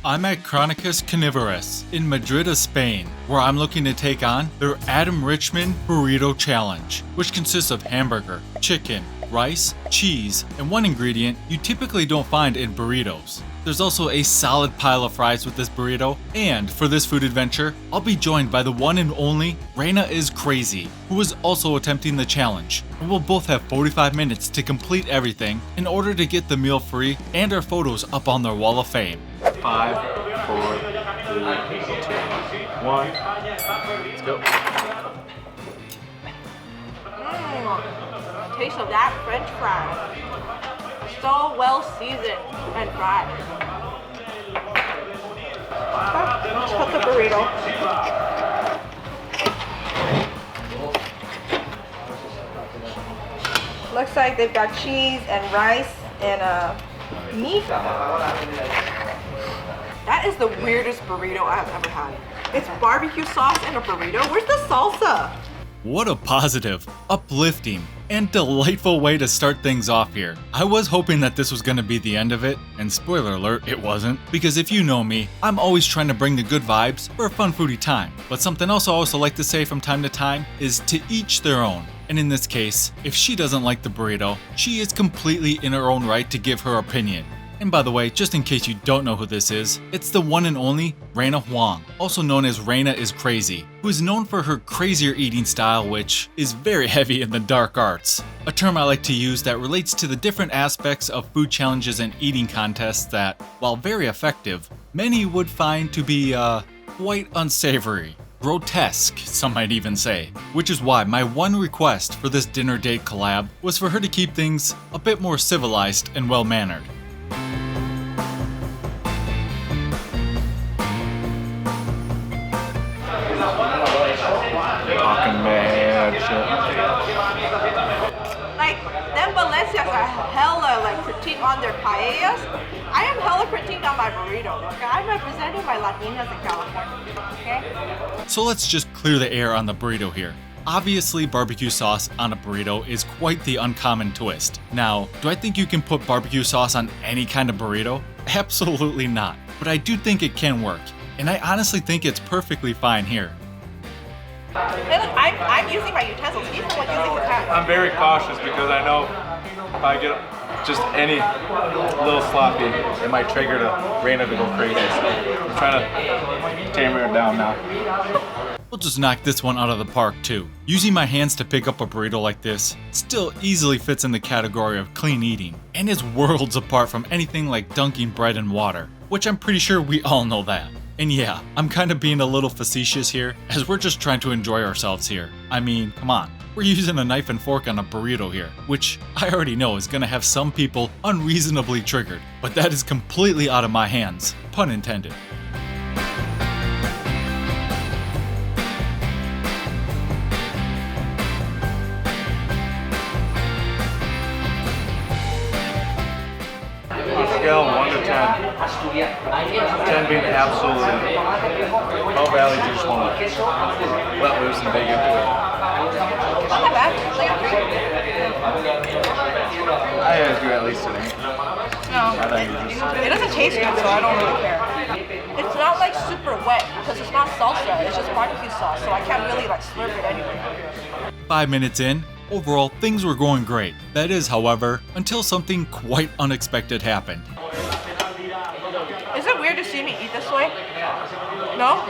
I'm at Cronicas Carnivoras in Madrid, Spain, where I'm looking to take on their Adam Richman Burrito Challenge, which consists of hamburger, chicken, rice, cheese, and one ingredient you typically don't find in burritos. There's also a solid pile of fries with this burrito, and for this food adventure, I'll be joined by the one and only Raina is Crazy, who is also attempting the challenge, and we'll both have 45 minutes to complete everything in order to get the meal free and our photos up on their wall of fame. 5, 4, 3, 2, 1. Let's go. Taste of that French fry. So well seasoned and fried. Let's put the burrito. Looks like they've got cheese and rice and meat. That is the weirdest burrito I've ever had. It's barbecue sauce and a burrito. Where's the salsa? What a positive, uplifting, and delightful way to start things off here. I was hoping that this was going to be the end of it, and spoiler alert, it wasn't, because if you know me, I'm always trying to bring the good vibes for a fun foodie time. But something else I also like to say from time to time is to each their own. And in this case, if she doesn't like the burrito, she is completely in her own right to give her opinion. And by the way, just in case you don't know who this is, it's the one and only Raina Huang, also known as Raina is Crazy, who is known for her crazier eating style, which is very heavy in the dark arts. A term I like to use that relates to the different aspects of food challenges and eating contests that, while very effective, many would find to be, quite unsavory. Grotesque, some might even say. Which is why my one request for this dinner date collab was for her to keep things a bit more civilized and well-mannered. Talking mad shit. Like, them Valencias are hella like critique on their paellas. I am hella critiqued on my burrito. Okay? I'm representing my Latinas in California. Okay? So let's just clear the air on the burrito here. Obviously, barbecue sauce on a burrito is quite the uncommon twist. Now, do I think you can put barbecue sauce on any kind of burrito? Absolutely not. But I do think it can work. And I honestly think it's perfectly fine here. Hey, look, I'm using my utensils. He's the one using his hands. I'm very cautious because I know if I get just any little sloppy, it might trigger the Raina to go crazy. So I'm trying to tame her down now. We'll just knock this one out of the park too. Using my hands to pick up a burrito like this still easily fits in the category of clean eating, and is worlds apart from anything like dunking bread in water, which I'm pretty sure we all know that. And yeah, I'm kind of being a little facetious here, as we're just trying to enjoy ourselves here. I mean, come on. We're using a knife and fork on a burrito here, which I already know is gonna have some people unreasonably triggered, but that is completely out of my hands, pun intended. Scale 1 to 10. 10 being absolutely. How value do you just want to let loose and dig into it? Not that bad. I had to do at least an 8. No. I think you just. It doesn't taste good, so I don't really care. It's not like super wet because it's not salsa. It's just barbecue sauce, so I can't really like slurp it anyway. 5 minutes in, overall things were going great. That is, however, until something quite unexpected happened. Is it weird to see me eat this way? No?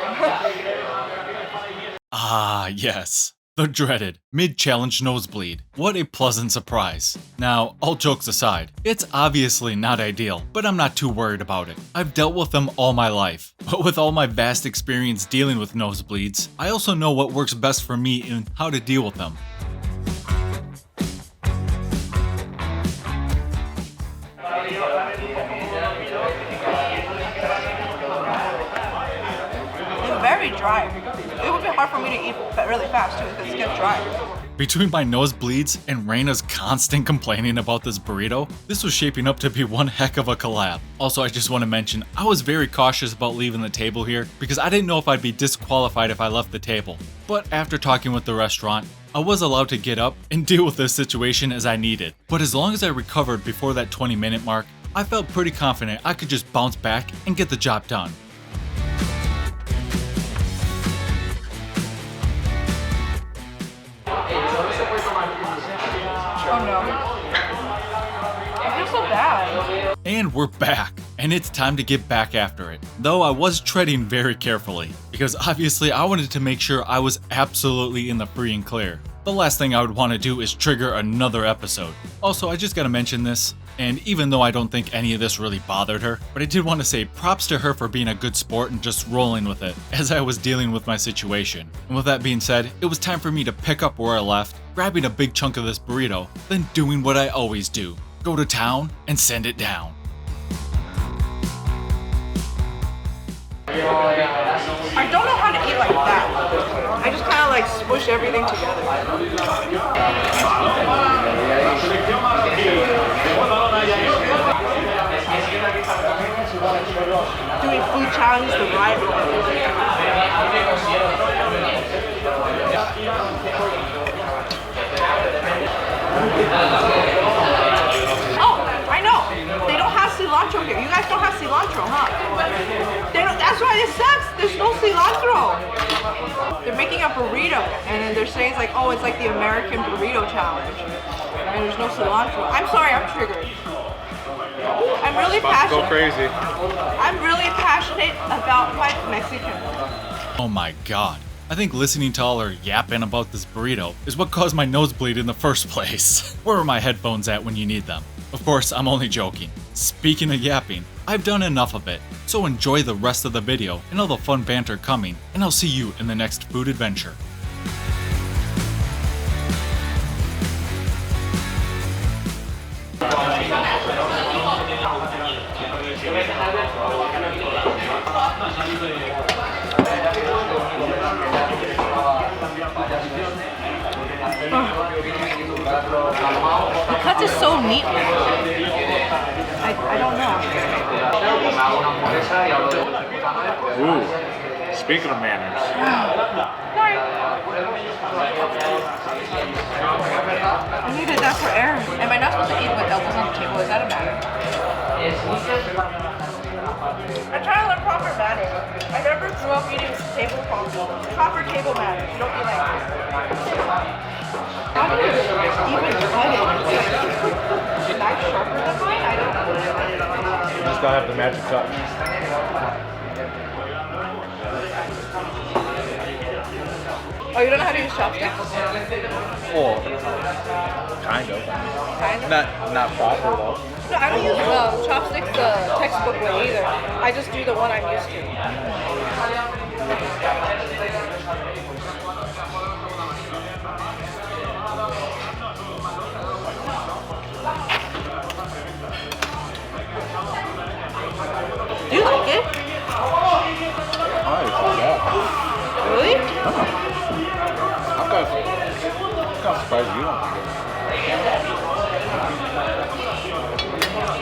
Ah, yes. The dreaded mid-challenge nosebleed. What a pleasant surprise. Now, all jokes aside, it's obviously not ideal, but I'm not too worried about it. I've dealt with them all my life, but with all my vast experience dealing with nosebleeds, I also know what works best for me and how to deal with them. Very dry. It would be hard for me to eat really fast too because it gets dry. Between my nosebleeds and Raina's constant complaining about this burrito, this was shaping up to be one heck of a collab. Also, I just want to mention, I was very cautious about leaving the table here because I didn't know if I'd be disqualified if I left the table. But after talking with the restaurant, I was allowed to get up and deal with this situation as I needed. But as long as I recovered before that 20-minute mark, I felt pretty confident I could just bounce back and get the job done. Oh no. I feel so bad. And we're back, and it's time to get back after it. Though I was treading very carefully, because obviously I wanted to make sure I was absolutely in the free and clear. The last thing I would want to do is trigger another episode. Also, I just gotta mention this, and even though I don't think any of this really bothered her, but I did want to say props to her for being a good sport and just rolling with it, as I was dealing with my situation. And with that being said, it was time for me to pick up where I left, grabbing a big chunk of this burrito, then doing what I always do. Go to town and send it down. I don't know how to eat like that. I just kind of like smush everything together. Doing food challenge the right Oh, I know. They don't have cilantro here. You guys don't have cilantro, huh? They don't. That's why it sucks. There's no cilantro. They're making a burrito, and then they're saying it's like, oh, it's like the American burrito challenge, and there's no cilantro. I'm sorry, I'm triggered. I'm really passionate. Go crazy. I'm really passionate about my Mexican. Oh my god. I think listening to all her yapping about this burrito is what caused my nosebleed in the first place. Where are my headphones at when you need them? Of course, I'm only joking. Speaking of yapping, I've done enough of it, so enjoy the rest of the video and all the fun banter coming, and I'll see you in the next food adventure. The cut is so neat. I don't know. Ooh, speaking of manners. I needed that for air. Am I not supposed to eat with elbows on the table? Is that a matter? I'm trying to learn proper manners. I never grew up eating table proper table manners. You don't eat like this. How do you even cut it? Is knife sharper than mine? I don't know. You just don't have the magic touch. Oh, you don't know how to use chopsticks? Well, kind of. Kind of? Not proper though. No, I don't use chopsticks the textbook way either. I just do the one I'm used to. Do you like it? Really? I'm surprised you don't like it.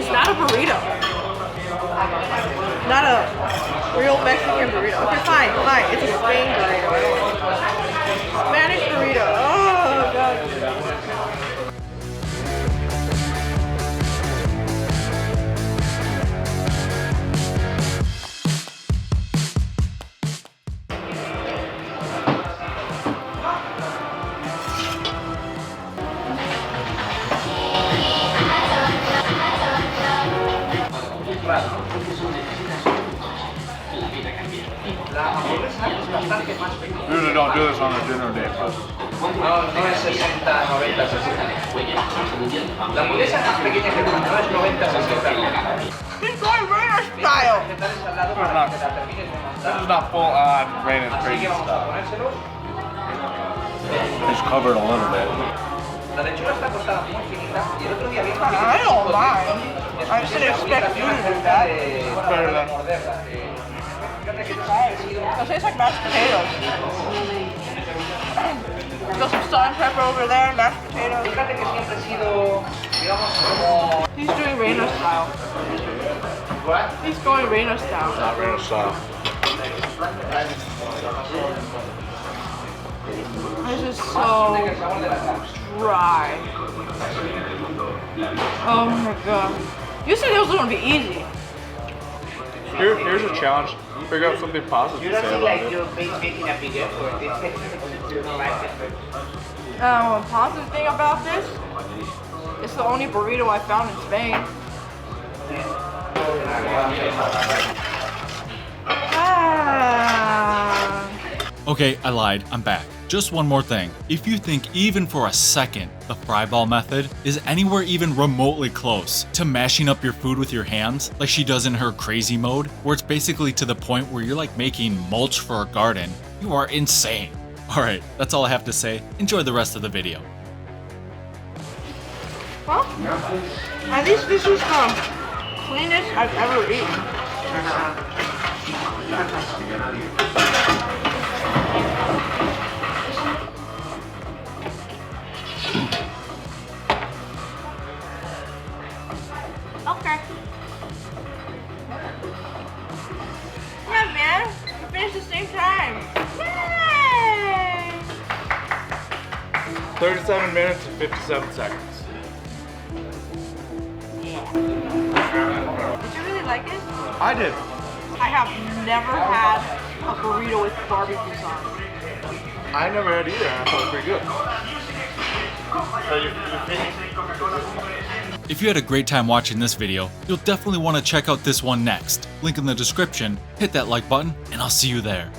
It's not a burrito. Not a real Mexican burrito. Okay, fine. It's a Spain burrito. I don't want it. Spanish burrito. Oh, God. Usually don't do this on a dinner date, but No, no es 60, 90, 60. La hamburguesa más pequeña que no es 90, 60. It's going Raina style. this is not full on Raina's crazy stuff. It's covered a little bit. La lechuga está cortada muy finita y el otro día vi I don't mind. I just didn't expect you to do that. Better than It tastes like mashed potatoes. Got some salt and pepper over there, mashed potatoes. Fíjate que siempre he sido, digamos, como... He's doing Raina style. What? He's going Raina style. not Raina style. This is so dry. Oh my god. You said it was gonna be easy. Here's a challenge. Figure out something positive You to don't say feel about like it. you're making a big effort. You don't like it. A positive thing about this, it's the only burrito I found in Spain. Okay, I lied. I'm back. Just one more thing. If you think even for a second the fry ball method is anywhere even remotely close to mashing up your food with your hands like she does in her crazy mode, where it's basically to the point where you're like making mulch for a garden, you are insane. Alright, that's all I have to say. Enjoy the rest of the video. Well, at least this is the cleanest I've ever eaten. Okay. Yeah, man. We finished the same time. Yay! 37 minutes and 57 seconds. Yeah. Did you really like it? I did. I have never had a burrito with barbecue sauce. I never had either. I thought it was pretty good. So you finished? If you had a great time watching this video, you'll definitely want to check out this one next. Link in the description, hit that like button, and I'll see you there.